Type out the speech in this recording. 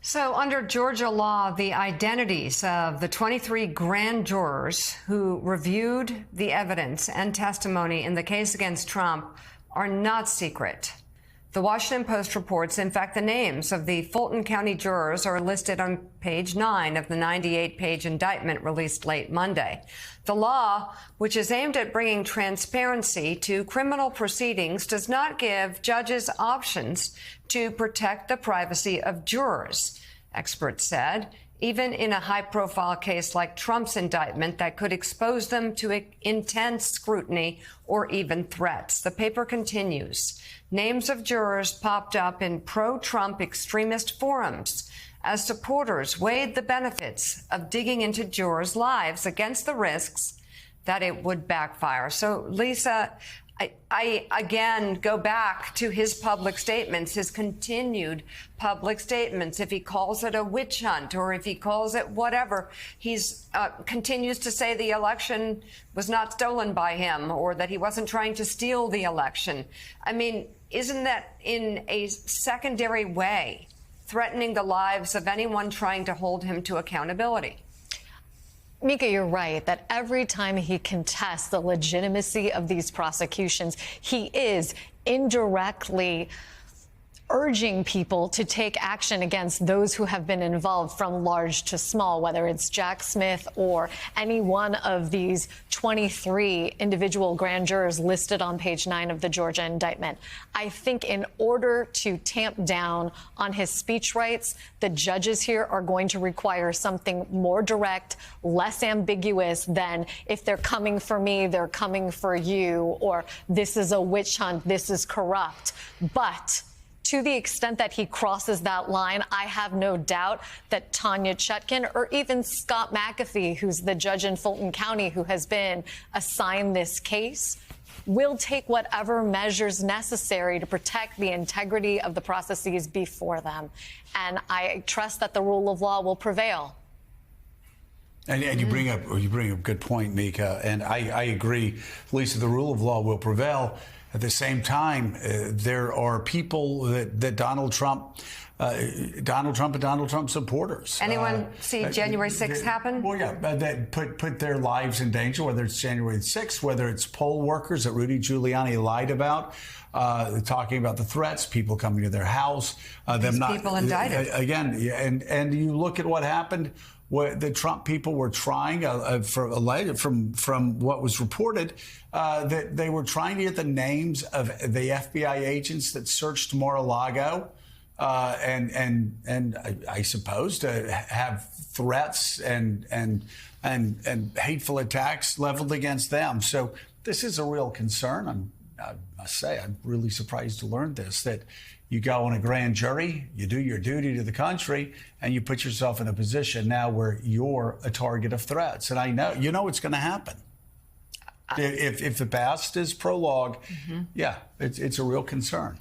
So under Georgia law, the identities of the 23 grand jurors who reviewed the evidence and testimony in the case against Trump are not secret. The Washington Post reports, in fact, the names of the Fulton County jurors are listed on page 9 of the 98-page indictment released late Monday. The law, which is aimed at bringing transparency to criminal proceedings, does not give judges options to protect the privacy of jurors, experts said, even in a high-profile case like Trump's indictment that could expose them to intense scrutiny or even threats. The paper continues. Names of jurors popped up in pro-Trump extremist forums as supporters weighed the benefits of digging into jurors' lives against the risks that it would backfire. So, Lisa, I again go back to his public statements, his continued public statements. If he calls it a witch hunt or if he calls it whatever, he's continues to say the election was not stolen by him or that he wasn't trying to steal the election. I mean, isn't that in a secondary way threatening the lives of anyone trying to hold him to accountability? Mika, you're right that every time he contests the legitimacy of these prosecutions, he is indirectly urging people to take action against those who have been involved from large to small, whether it's Jack Smith or any one of these 23 individual grand jurors listed on page 9 of the Georgia indictment. I think in order to tamp down on his speech rights, the judges here are going to require something more direct, less ambiguous than if they're coming for me, they're coming for you, or this is a witch hunt, this is corrupt. But to the extent that he crosses that line, I have no doubt that Tanya Chutkan or even Scott McAfee, who's the judge in Fulton County who has been assigned this case, will take whatever measures necessary to protect the integrity of the processes before them. And I trust that the rule of law will prevail. And you bring up a good point, Mika, and I agree, Lisa. The rule of law will prevail. At the same time, there are people that Donald Trump and Donald Trump supporters. Anyone see January 6th happen? Well, yeah, that put their lives in danger, whether it's January 6th, whether it's poll workers that Rudy Giuliani lied about, talking about the threats, people coming to their house, them not people indicted again, and you look at what happened. What the Trump people were trying, from what was reported, that they were trying to get the names of the FBI agents that searched Mar-a-Lago, and I suppose to have threats and hateful attacks leveled against them. So this is a real concern. I must say, I'm really surprised to learn this, that you go on a grand jury, you do your duty to the country, and you put yourself in a position now where you're a target of threats. And I know it's going to happen. If the past is prologue, yeah, it's a real concern.